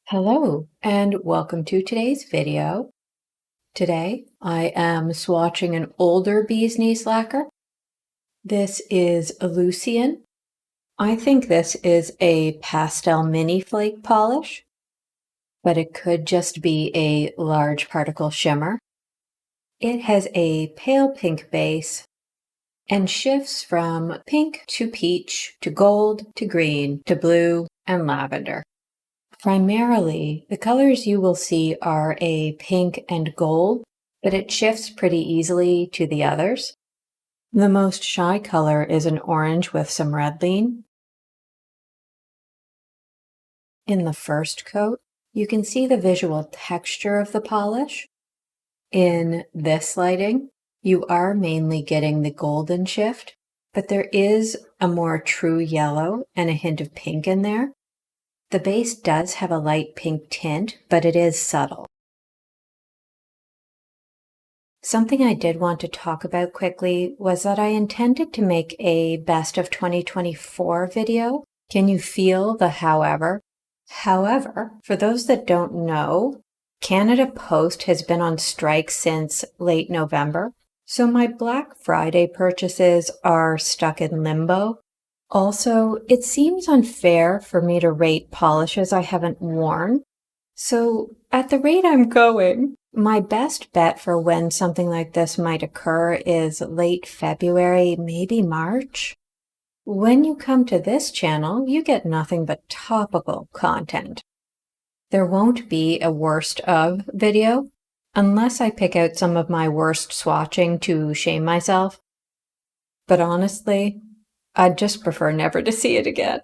Hello and welcome to today's video. Today I am swatching an older bee's knees lacquer. This is Elucien. I think this is a pastel mini flake polish, but it could just be a large particle shimmer. It has a pale pink base and shifts from pink to peach to gold to green to blue and lavender. Primarily, the colors you will see are a pink and gold, but it shifts pretty easily to the others. The most shy color is an orange with some red lean. In the first coat, you can see the visual texture of the polish. In this lighting, you are mainly getting the golden shift, but there is a more true yellow and a hint of pink in there. The base does have a light pink tint, but it is subtle. Something I did want to talk about quickly was that I intended to make a best of 2024 video. Can you feel the however? However, for those that don't know, Canada Post has been on strike since late November, so my Black Friday purchases are stuck in limbo. Also, it seems unfair for me to rate polishes I haven't worn. So, at the rate I'm going, my best bet for when something like this might occur is late February, maybe March. When you come to this channel, you get nothing but topical content. There won't be a worst of video, unless I pick out some of my worst swatching to shame myself. But honestly, I'd just prefer never to see it again.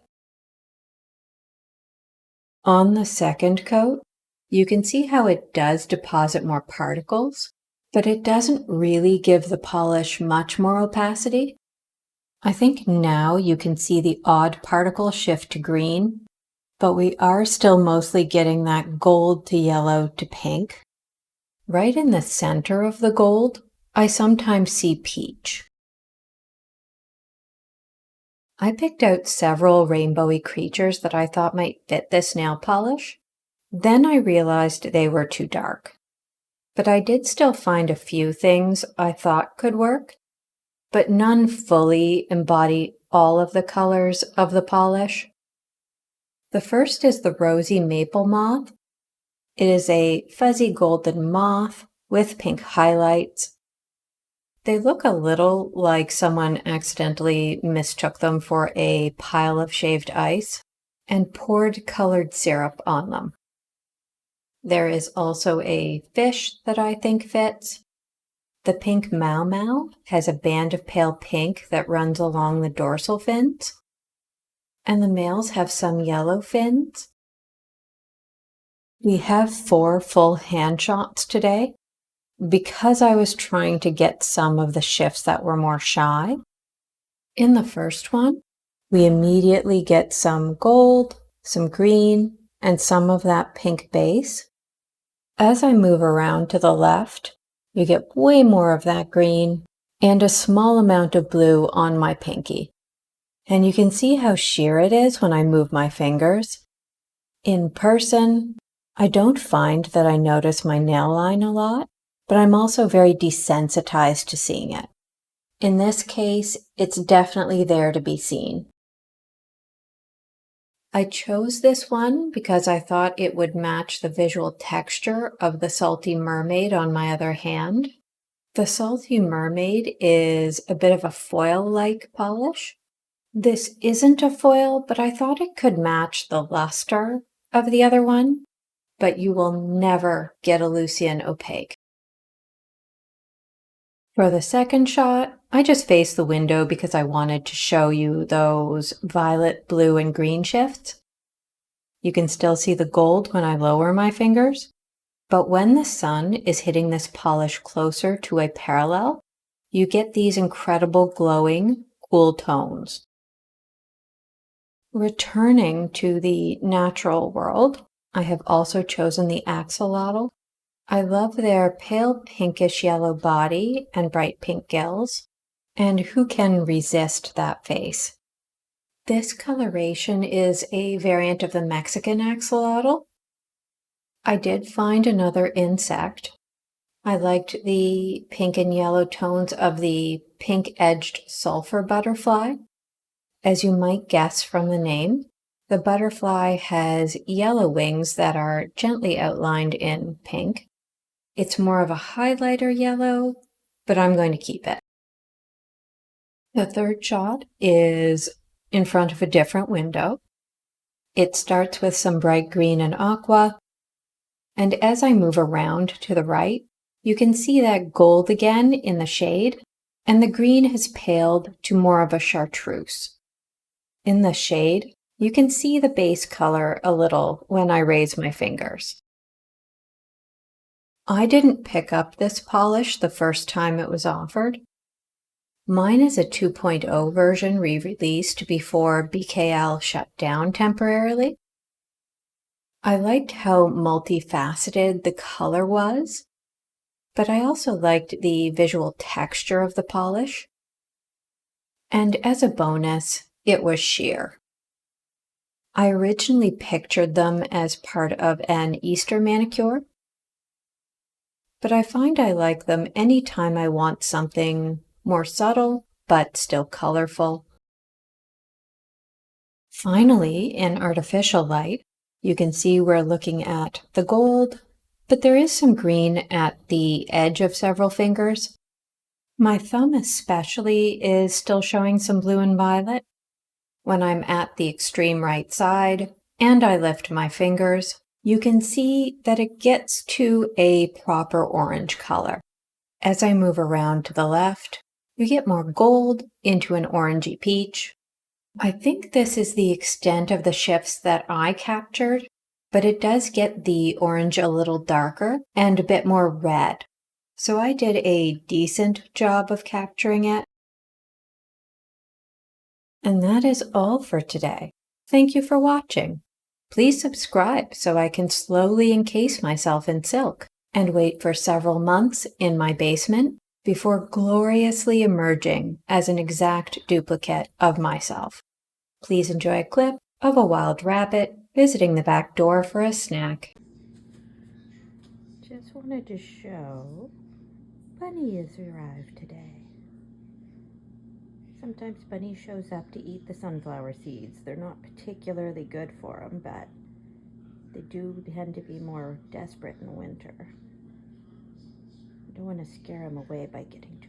On the second coat, you can see how it does deposit more particles, but it doesn't really give the polish much more opacity. I think now you can see the odd particle shift to green, but we are still mostly getting that gold to yellow to pink. Right in the center of the gold, I sometimes see peach. I picked out several rainbowy creatures that I thought might fit this nail polish. Then I realized they were too dark. But I did still find a few things I thought could work, but none fully embody all of the colors of the polish. The first is the Rosy Maple Moth. It is a fuzzy golden moth with pink highlights. They look a little like someone accidentally mistook them for a pile of shaved ice and poured colored syrup on them. There is also a fish that I think fits. The pink Mao Mao has a band of pale pink that runs along the dorsal fins, and the males have some yellow fins. We have 4 full hand shots today, because I was trying to get some of the shifts that were more shy. In the first one, we immediately get some gold, some green, and some of that pink base. As I move around to the left, you get way more of that green and a small amount of blue on my pinky. And you can see how sheer it is when I move my fingers. In person, I don't find that I notice my nail line a lot, but I'm also very desensitized to seeing it. In this case, it's definitely there to be seen. I chose this one because I thought it would match the visual texture of the Salty Mermaid on my other hand. The Salty Mermaid is a bit of a foil-like polish. This isn't a foil, but I thought it could match the luster of the other one, but you will never get Elucien opaque. For the second shot, I just faced the window because I wanted to show you those violet, blue, and green shifts. You can still see the gold when I lower my fingers, but when the sun is hitting this polish closer to a parallel, you get these incredible glowing, cool tones. Returning to the natural world, I have also chosen the Axolotl. I love their pale pinkish yellow body and bright pink gills, and who can resist that face? This coloration is a variant of the Mexican axolotl. I did find another insect. I liked the pink and yellow tones of the pink-edged sulphur butterfly. As you might guess from the name, the butterfly has yellow wings that are gently outlined in pink. It's more of a highlighter yellow, but I'm going to keep it. The third shot is in front of a different window. It starts with some bright green and aqua, and as I move around to the right, you can see that gold again in the shade, and the green has paled to more of a chartreuse. In the shade, you can see the base color a little when I raise my fingers. I didn't pick up this polish the first time it was offered. Mine is a 2.0 version re-released before BKL shut down temporarily. I liked how multifaceted the color was, but I also liked the visual texture of the polish. And as a bonus, it was sheer. I originally pictured them as part of an Easter manicure, but I find I like them anytime I want something more subtle, but still colorful. Finally, in artificial light, you can see we're looking at the gold, but there is some green at the edge of several fingers. My thumb especially is still showing some blue and violet. When I'm at the extreme right side and I lift my fingers, you can see that it gets to a proper orange color. As I move around to the left, you get more gold into an orangey peach. I think this is the extent of the shifts that I captured, but it does get the orange a little darker and a bit more red. So I did a decent job of capturing it. And that is all for today. Thank you for watching. Please subscribe so I can slowly encase myself in silk and wait for several months in my basement before gloriously emerging as an exact duplicate of myself. Please enjoy a clip of a wild rabbit visiting the back door for a snack. Just wanted to show Bunny has arrived today. Sometimes Bunny shows up to eat the sunflower seeds. They're not particularly good for him, but they do tend to be more desperate in the winter. I don't want to scare him away by getting